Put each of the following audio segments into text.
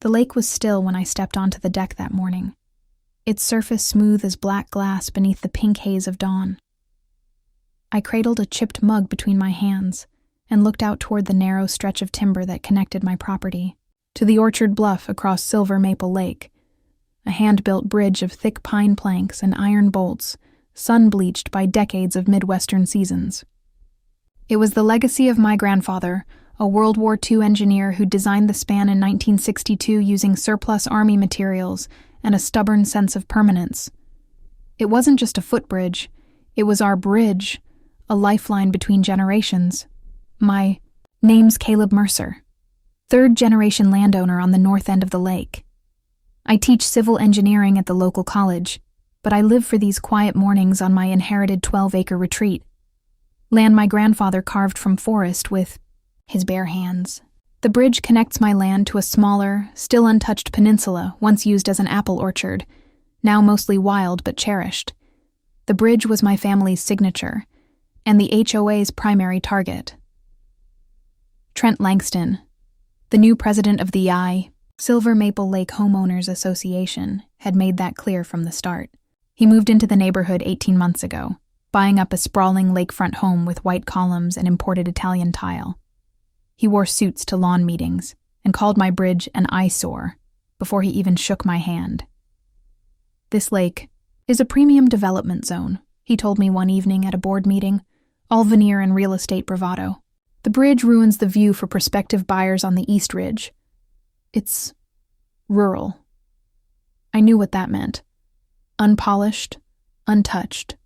The lake was still when I stepped onto the deck that morning, its surface smooth as black glass beneath the pink haze of dawn. I cradled a chipped mug between my hands and looked out toward the narrow stretch of timber that connected my property to the orchard bluff across Silver Maple Lake, a hand-built bridge of thick pine planks and iron bolts, sun-bleached by decades of Midwestern seasons. It was the legacy of my grandfather, a World War II engineer who designed the span in 1962 using surplus Army materials and a stubborn sense of permanence. It wasn't just a footbridge, it was our bridge, a lifeline between generations. My name's Caleb Mercer, third-generation landowner on the north end of the lake. I teach civil engineering at the local college, but I live for these quiet mornings on my inherited 12-acre retreat. Land my grandfather carved from forest with his bare hands. The bridge connects my land to a smaller, still untouched peninsula once used as an apple orchard, now mostly wild but cherished. The bridge was my family's signature, and the HOA's primary target. Trent Langston, the new president of the Silver Maple Lake Homeowners Association, had made that clear from the start. He moved into the neighborhood 18 months ago, buying up a sprawling lakefront home with white columns and imported Italian tile. He wore suits to lawn meetings and called my bridge an eyesore before he even shook my hand. "This lake is a premium development zone," he told me one evening at a board meeting, all veneer and real estate bravado. "The bridge ruins the view for prospective buyers on the East Ridge. It's rural." I knew what that meant. Unpolished, untouched,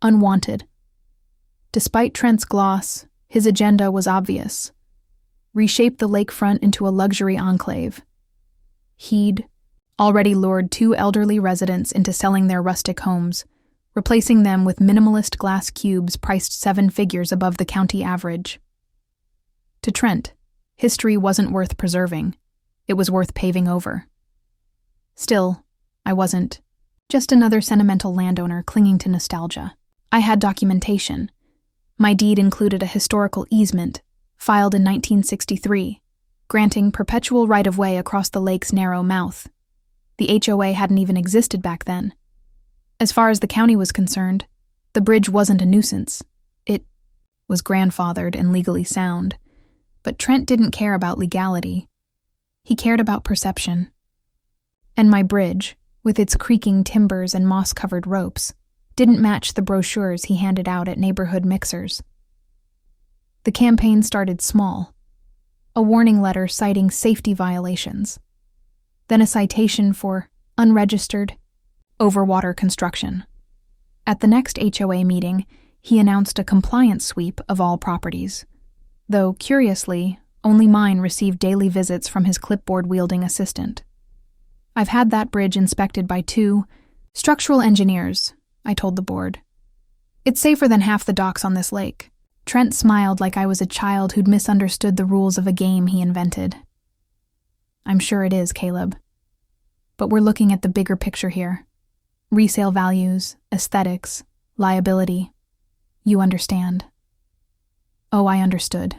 unwanted. Despite Trent's gloss, his agenda was obvious. Reshape the lakefront into a luxury enclave. He'd already lured 2 elderly residents into selling their rustic homes, replacing them with minimalist glass cubes priced 7 figures above the county average. To Trent, history wasn't worth preserving. It was worth paving over. Still, I wasn't just another sentimental landowner clinging to nostalgia. I had documentation. My deed included a historical easement, filed in 1963, granting perpetual right-of-way across the lake's narrow mouth. The HOA hadn't even existed back then. As far as the county was concerned, the bridge wasn't a nuisance. It was grandfathered and legally sound. But Trent didn't care about legality. He cared about perception. And my bridge, with its creaking timbers and moss-covered ropes, didn't match the brochures he handed out at neighborhood mixers. The campaign started small. A warning letter citing safety violations. Then a citation for unregistered, overwater construction. At the next HOA meeting, he announced a compliance sweep of all properties, though, curiously, only mine received daily visits from his clipboard-wielding assistant. "I've had that bridge inspected by 2 structural engineers," I told the board. "It's safer than half the docks on this lake." Trent smiled like I was a child who'd misunderstood the rules of a game he invented. "I'm sure it is, Caleb. But we're looking at the bigger picture here. Resale values, aesthetics, liability. You understand." Oh, I understood.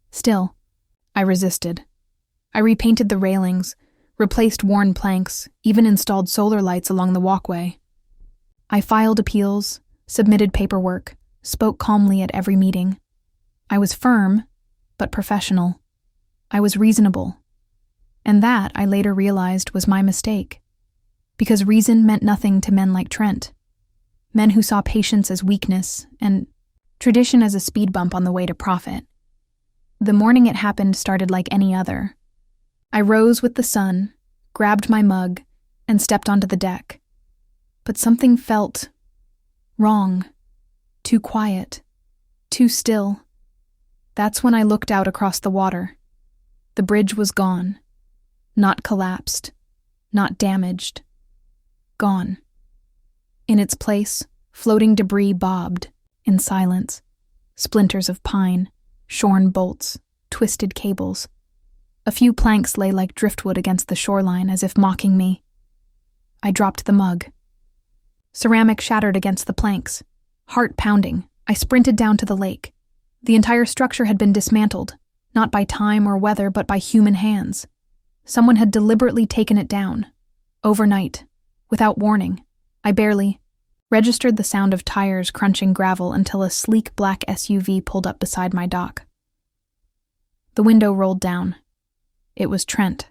Still, I resisted. I repainted the railings, replaced worn planks, even installed solar lights along the walkway. I filed appeals, submitted paperwork, spoke calmly at every meeting. I was firm, but professional. I was reasonable. And that, I later realized, was my mistake. Because reason meant nothing to men like Trent. Men who saw patience as weakness and tradition as a speed bump on the way to profit. The morning it happened started like any other. I rose with the sun, grabbed my mug, and stepped onto the deck. But something felt wrong. Too quiet. Too still. That's when I looked out across the water. The bridge was gone. Not collapsed. Not damaged. Gone. In its place, floating debris bobbed, in silence. Splinters of pine, shorn bolts, twisted cables. A few planks lay like driftwood against the shoreline as if mocking me. I dropped the mug. Ceramic shattered against the planks. Heart pounding, I sprinted down to the lake. The entire structure had been dismantled, not by time or weather, but by human hands. Someone had deliberately taken it down. Overnight. Without warning. I barely registered the sound of tires crunching gravel until a sleek black SUV pulled up beside my dock. The window rolled down. It was Trent.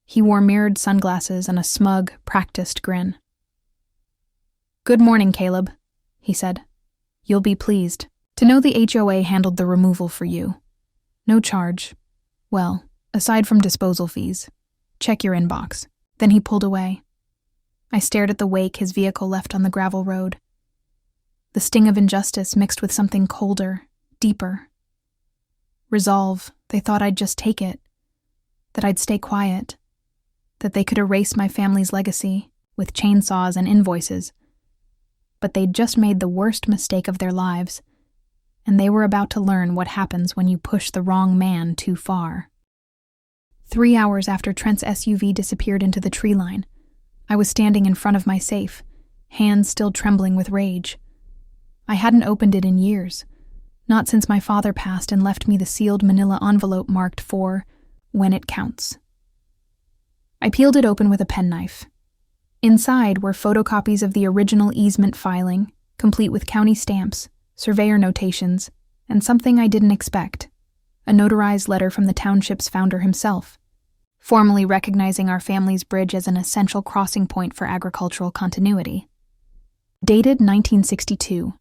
He wore mirrored sunglasses and a smug, practiced grin. "Good morning, Caleb," he said. "You'll be pleased to know the HOA handled the removal for you. No charge. Well, aside from disposal fees. Check your inbox." Then he pulled away. I stared at the wake his vehicle left on the gravel road. The sting of injustice mixed with something colder, deeper. Resolve. They thought I'd just take it. That I'd stay quiet. That they could erase my family's legacy with chainsaws and invoices. But they'd just made the worst mistake of their lives, and they were about to learn what happens when you push the wrong man too far. 3 hours after Trent's SUV disappeared into the tree line, I was standing in front of my safe, hands still trembling with rage. I hadn't opened it in years, not since my father passed and left me the sealed manila envelope marked for "when it counts." I peeled it open with a penknife. Inside were photocopies of the original easement filing, complete with county stamps, surveyor notations, and something I didn't expect, a notarized letter from the township's founder himself, formally recognizing our family's bridge as an essential crossing point for agricultural continuity. Dated 1962.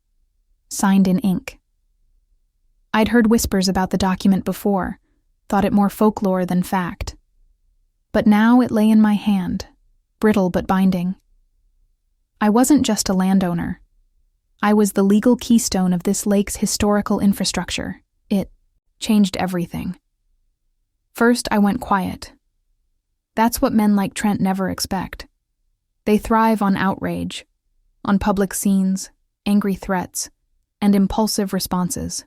Signed in ink. I'd heard whispers about the document before, thought it more folklore than fact. But now it lay in my hand, brittle but binding. I wasn't just a landowner. I was the legal keystone of this lake's historical infrastructure. It changed everything. First, I went quiet. That's what men like Trent never expect. They thrive on outrage, on public scenes, angry threats, and impulsive responses.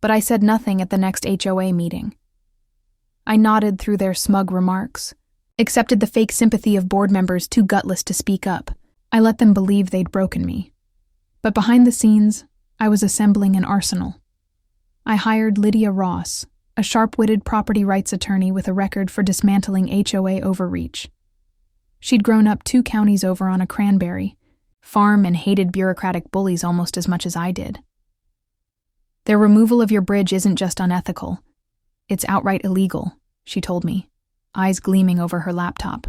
But I said nothing at the next HOA meeting. I nodded through their smug remarks, accepted the fake sympathy of board members too gutless to speak up. I let them believe they'd broken me. But behind the scenes, I was assembling an arsenal. I hired Lydia Ross, a sharp-witted property rights attorney with a record for dismantling HOA overreach. She'd grown up 2 counties over on a cranberry, farm and hated bureaucratic bullies almost as much as I did. "Their removal of your bridge isn't just unethical. It's outright illegal," she told me, eyes gleaming over her laptop.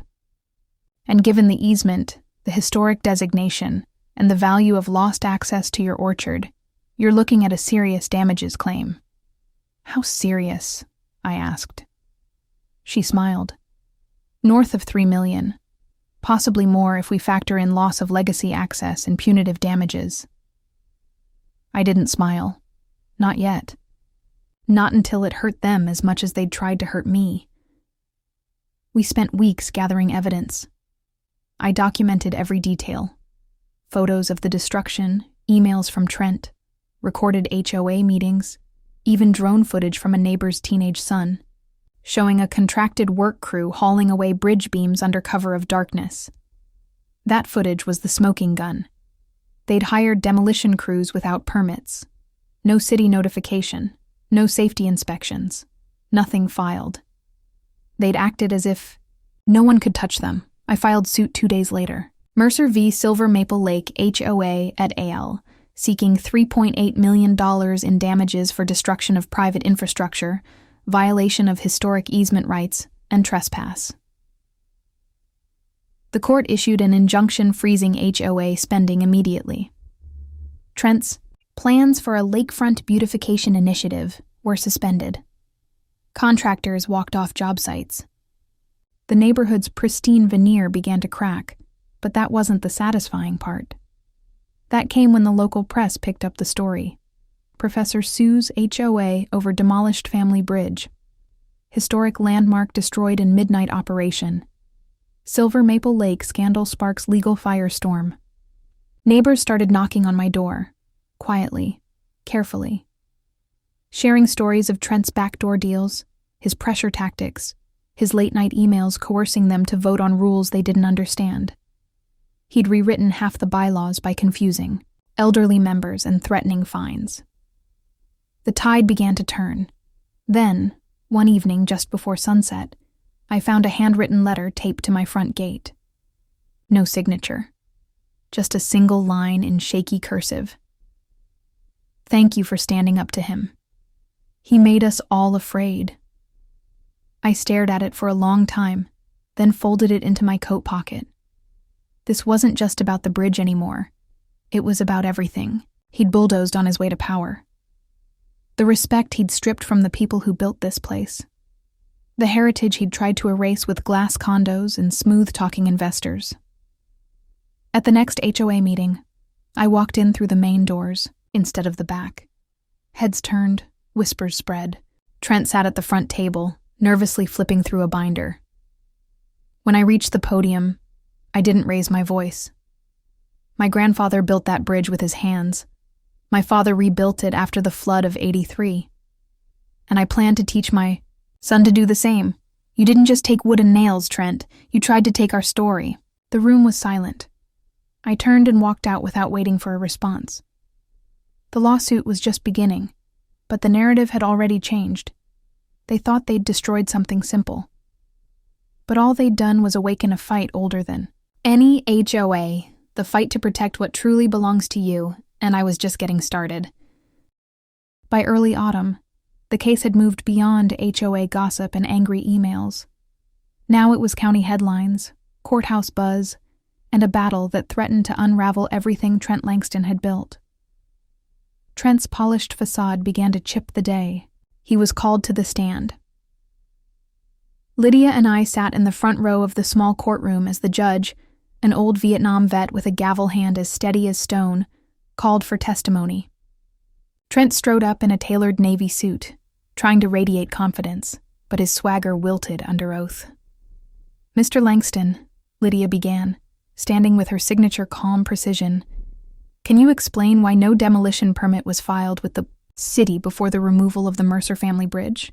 "And given the easement, the historic designation, and the value of lost access to your orchard, you're looking at a serious damages claim." "How serious?" I asked. She smiled. "North of $3 million. Possibly more if we factor in loss of legacy access and punitive damages." I didn't smile. Not yet. Not until it hurt them as much as they'd tried to hurt me. We spent weeks gathering evidence. I documented every detail. Photos of the destruction, emails from Trent, recorded HOA meetings, even drone footage from a neighbor's teenage son, showing a contracted work crew hauling away bridge beams under cover of darkness. That footage was the smoking gun. They'd hired demolition crews without permits. No city notification, no safety inspections, nothing filed. They'd acted as if no one could touch them. I filed suit 2 days later. Mercer v. Silver Maple Lake HOA et al., seeking $3.8 million in damages for destruction of private infrastructure, violation of historic easement rights, and trespass. The court issued an injunction freezing HOA spending immediately. Trent's plans for a lakefront beautification initiative were suspended. Contractors walked off job sites. The neighborhood's pristine veneer began to crack, but that wasn't the satisfying part. That came when the local press picked up the story. Professor Sue's HOA over demolished family bridge. Historic landmark destroyed in midnight operation. Silver Maple Lake scandal sparks legal firestorm. Neighbors started knocking on my door, quietly, carefully, sharing stories of Trent's backdoor deals, his pressure tactics, his late-night emails coercing them to vote on rules they didn't understand. He'd rewritten half the bylaws by confusing elderly members and threatening fines. The tide began to turn. Then, one evening just before sunset, I found a handwritten letter taped to my front gate. No signature. Just a single line in shaky cursive. Thank you for standing up to him. He made us all afraid. I stared at it for a long time, then folded it into my coat pocket. This wasn't just about the bridge anymore. It was about everything he'd bulldozed on his way to power. The respect he'd stripped from the people who built this place. The heritage he'd tried to erase with glass condos and smooth-talking investors. At the next HOA meeting, I walked in through the main doors instead of the back. Heads turned, whispers spread. Trent sat at the front table, nervously flipping through a binder. When I reached the podium, I didn't raise my voice. My grandfather built that bridge with his hands. My father rebuilt it after the flood of '83. And I planned to teach my son to do the same. You didn't just take wood and nails, Trent. You tried to take our story. The room was silent. I turned and walked out without waiting for a response. The lawsuit was just beginning, but the narrative had already changed. They thought they'd destroyed something simple. But all they'd done was awaken a fight older than any HOA, the fight to protect what truly belongs to you, and I was just getting started. By early autumn, the case had moved beyond HOA gossip and angry emails. Now it was county headlines, courthouse buzz, and a battle that threatened to unravel everything Trent Langston had built. Trent's polished facade began to chip the day. He was called to the stand. Lydia and I sat in the front row of the small courtroom as the judge, an old Vietnam vet with a gavel hand as steady as stone, called for testimony. Trent strode up in a tailored navy suit, trying to radiate confidence, but his swagger wilted under oath. Mr. Langston, Lydia began, standing with her signature calm precision, can you explain why no demolition permit was filed with the city before the removal of the Mercer family bridge?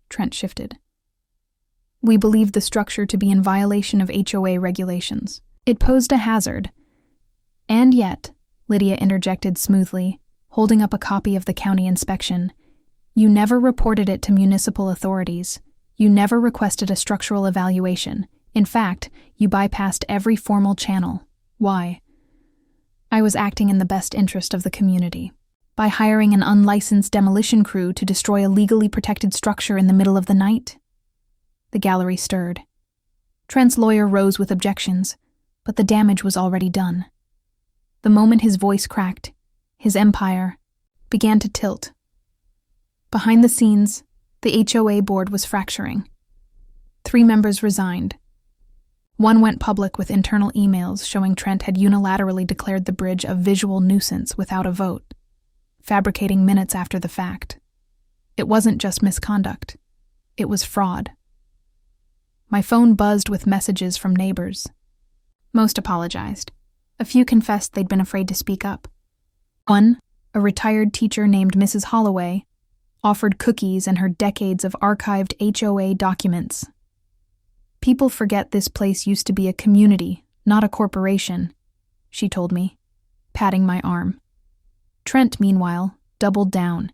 Trent shifted. We believed the structure to be in violation of HOA regulations. It posed a hazard. And yet, Lydia interjected smoothly, holding up a copy of the county inspection, you never reported it to municipal authorities. You never requested a structural evaluation. In fact, you bypassed every formal channel. Why? I was acting in the best interest of the community. By hiring an unlicensed demolition crew to destroy a legally protected structure in the middle of the night? The gallery stirred. Trent's lawyer rose with objections, but the damage was already done. The moment his voice cracked, his empire began to tilt. Behind the scenes, the HOA board was fracturing. 3 members resigned. One went public with internal emails showing Trent had unilaterally declared the bridge a visual nuisance without a vote, fabricating minutes after the fact. It wasn't just misconduct. It was fraud. My phone buzzed with messages from neighbors. Most apologized. A few confessed they'd been afraid to speak up. One, a retired teacher named Mrs. Holloway, offered cookies and her decades of archived HOA documents. People forget this place used to be a community, not a corporation, she told me, patting my arm. Trent, meanwhile, doubled down.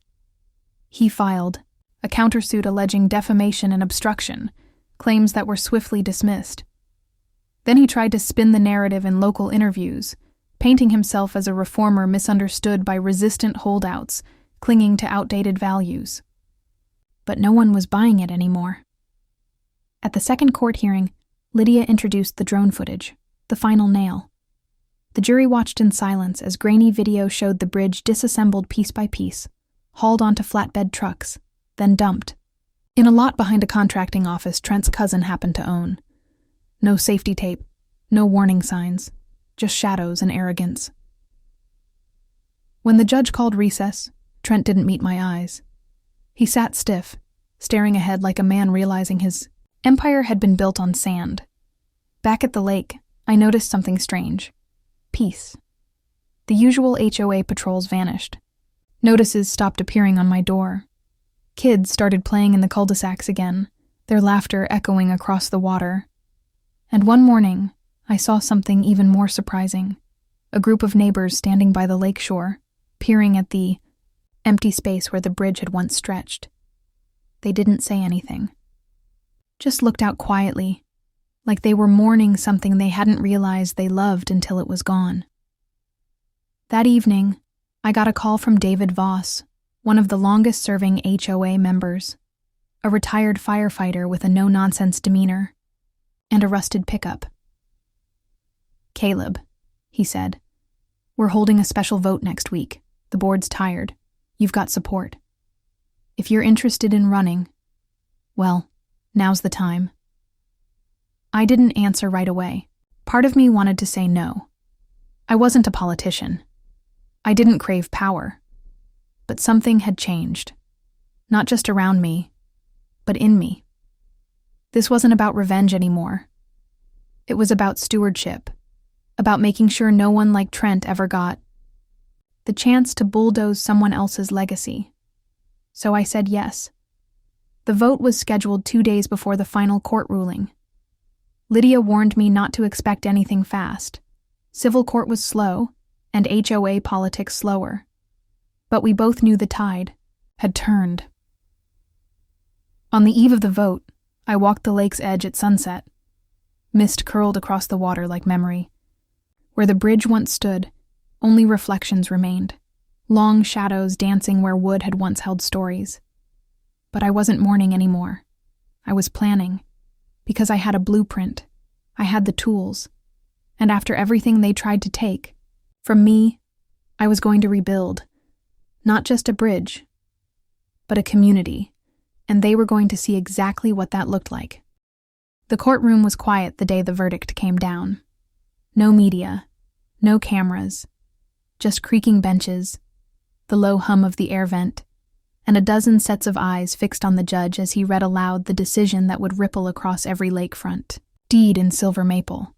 He filed a countersuit alleging defamation and obstruction, claims that were swiftly dismissed. Then he tried to spin the narrative in local interviews, painting himself as a reformer misunderstood by resistant holdouts, clinging to outdated values. But no one was buying it anymore. At the second court hearing, Lydia introduced the drone footage, the final nail. The jury watched in silence as grainy video showed the bridge disassembled piece by piece, hauled onto flatbed trucks, then dumped. In a lot behind a contracting office Trent's cousin happened to own. No safety tape, no warning signs, just shadows and arrogance. When the judge called recess, Trent didn't meet my eyes. He sat stiff, staring ahead like a man realizing his empire had been built on sand. Back at the lake, I noticed something strange. Peace. The usual HOA patrols vanished. Notices stopped appearing on my door. Kids started playing in the cul-de-sacs again, their laughter echoing across the water. And one morning, I saw something even more surprising. A group of neighbors standing by the lakeshore, peering at the empty space where the bridge had once stretched. They didn't say anything. just looked out quietly, like they were mourning something they hadn't realized they loved until it was gone. That evening, I got a call from David Voss, one of the longest-serving HOA members, a retired firefighter with a no-nonsense demeanor, and a rusted pickup. "Caleb," he said, "we're holding a special vote next week. The board's tired. You've got support. If you're interested in running, well, now's the time." I didn't answer right away. Part of me wanted to say no. I wasn't a politician. I didn't crave power. But something had changed. Not just around me, but in me. This wasn't about revenge anymore. It was about stewardship, about making sure no one like Trent ever got the chance to bulldoze someone else's legacy. So I said yes. The vote was scheduled 2 days before the final court ruling. Lydia warned me not to expect anything fast. Civil court was slow, and HOA politics slower. But we both knew the tide had turned. On the eve of the vote, I walked the lake's edge at sunset. Mist curled across the water like memory. Where the bridge once stood, only reflections remained, long shadows dancing where wood had once held stories. But I wasn't mourning anymore. I was planning, because I had a blueprint. I had the tools. And after everything they tried to take, from me, I was going to rebuild. Not just a bridge, but a community, and they were going to see exactly what that looked like. The courtroom was quiet the day the verdict came down. No media, no cameras, just creaking benches, the low hum of the air vent, and a dozen sets of eyes fixed on the judge as he read aloud the decision that would ripple across every lakefront. Deed in silver maple.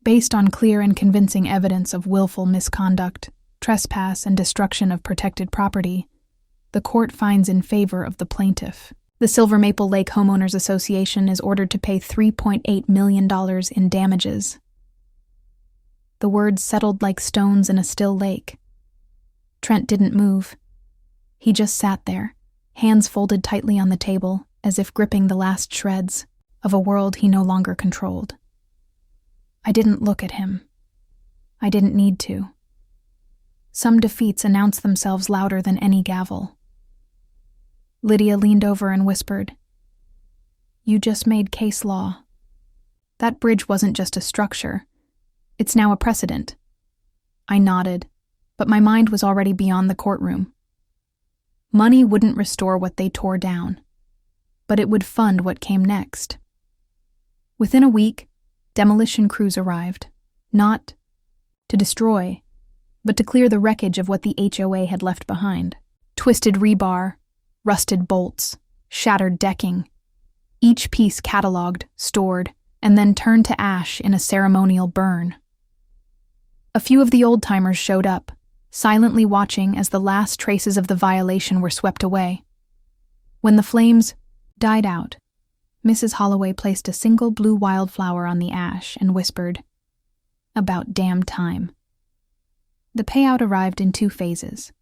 Based on clear and convincing evidence of willful misconduct, trespass, and destruction of protected property, the court finds in favor of the plaintiff. The Silver Maple Lake Homeowners Association is ordered to pay $3.8 million in damages. The words settled like stones in a still lake. Trent didn't move. He just sat there, hands folded tightly on the table, as if gripping the last shreds of a world he no longer controlled. I didn't look at him. I didn't need to. Some defeats announce themselves louder than any gavel. Lydia leaned over and whispered, "You just made case law. That bridge wasn't just a structure. It's now a precedent." I nodded, but my mind was already beyond the courtroom. Money wouldn't restore what they tore down, but it would fund what came next. Within a week, demolition crews arrived, not to destroy, but to clear the wreckage of what the HOA had left behind. Twisted rebar, rusted bolts, shattered decking, each piece cataloged, stored, and then turned to ash in a ceremonial burn. A few of the old-timers showed up, silently watching as the last traces of the violation were swept away. When the flames died out, Mrs. Holloway placed a single blue wildflower on the ash and whispered, "About damn time." The payout arrived in 2 phases.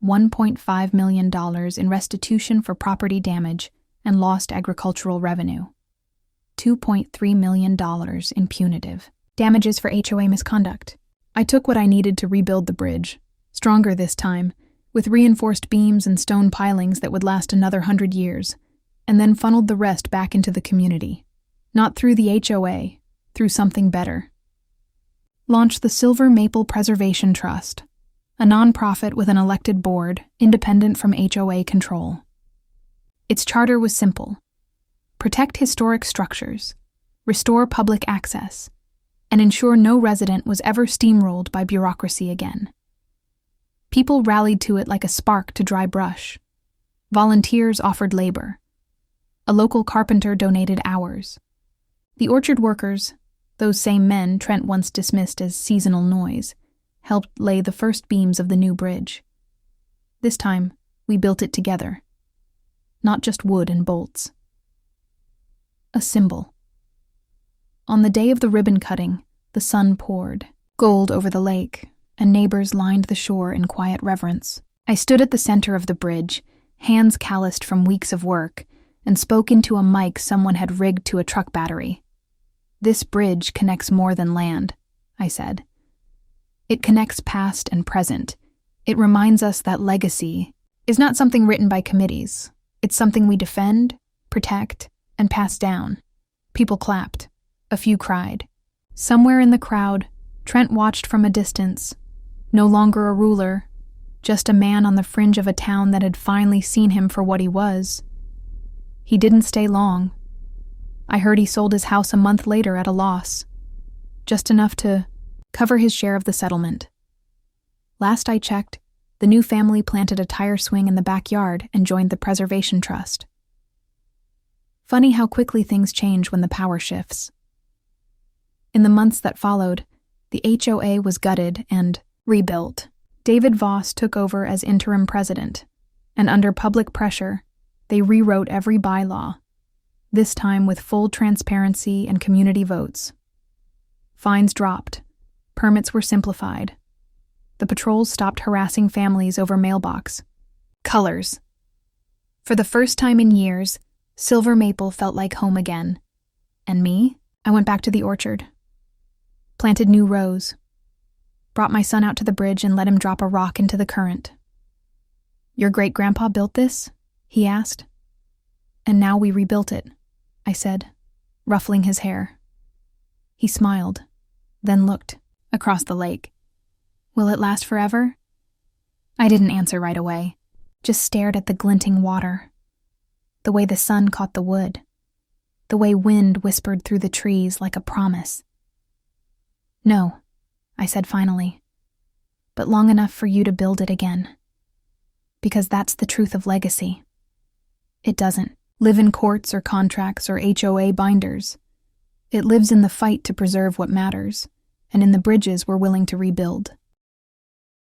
$1.5 million in restitution for property damage and lost agricultural revenue. $2.3 million in punitive damages for HOA misconduct. I took what I needed to rebuild the bridge, stronger this time, with reinforced beams and stone pilings that would last another 100 years, and then funneled the rest back into the community. Not through the HOA, through something better. Launched the Silver Maple Preservation Trust, a nonprofit with an elected board, independent from HOA control. Its charter was simple: protect historic structures, restore public access, and ensure no resident was ever steamrolled by bureaucracy again. People rallied to it like a spark to dry brush. Volunteers offered labor. A local carpenter donated hours. The orchard workers, those same men Trent once dismissed as seasonal noise, helped lay the first beams of the new bridge. This time, we built it together. Not just wood and bolts. A symbol. On the day of the ribbon cutting, the sun poured, gold over the lake, and neighbors lined the shore in quiet reverence. I stood at the center of the bridge, hands calloused from weeks of work, and spoke into a mic someone had rigged to a truck battery. "This bridge connects more than land," I said. "It connects past and present. It reminds us that legacy is not something written by committees. It's something we defend, protect, and pass down." People clapped. A few cried. Somewhere in the crowd, Trent watched from a distance. No longer a ruler, just a man on the fringe of a town that had finally seen him for what he was. He didn't stay long. I heard he sold his house a month later at a loss, just enough to cover his share of the settlement. Last I checked, the new family planted a tire swing in the backyard and joined the Preservation Trust. Funny how quickly things change when the power shifts. In the months that followed, the HOA was gutted and rebuilt. David Voss took over as interim president, and under public pressure, they rewrote every bylaw, this time with full transparency and community votes. Fines dropped, permits were simplified. The patrols stopped harassing families over mailbox. Colors. For the first time in years, Silver Maple felt like home again. And me? I went back to the orchard. Planted new rows. Brought my son out to the bridge and let him drop a rock into the current. "Your great-grandpa built this?" he asked. "And now we rebuilt it," I said, ruffling his hair. He smiled, then looked across the lake. "Will it last forever?" I didn't answer right away, just stared at the glinting water, the way the sun caught the wood, the way wind whispered through the trees like a promise. "No," I said finally, "but long enough for you to build it again. Because that's the truth of legacy. It doesn't live in courts or contracts or HOA binders. It lives in the fight to preserve what matters, and in the bridges we're willing to rebuild."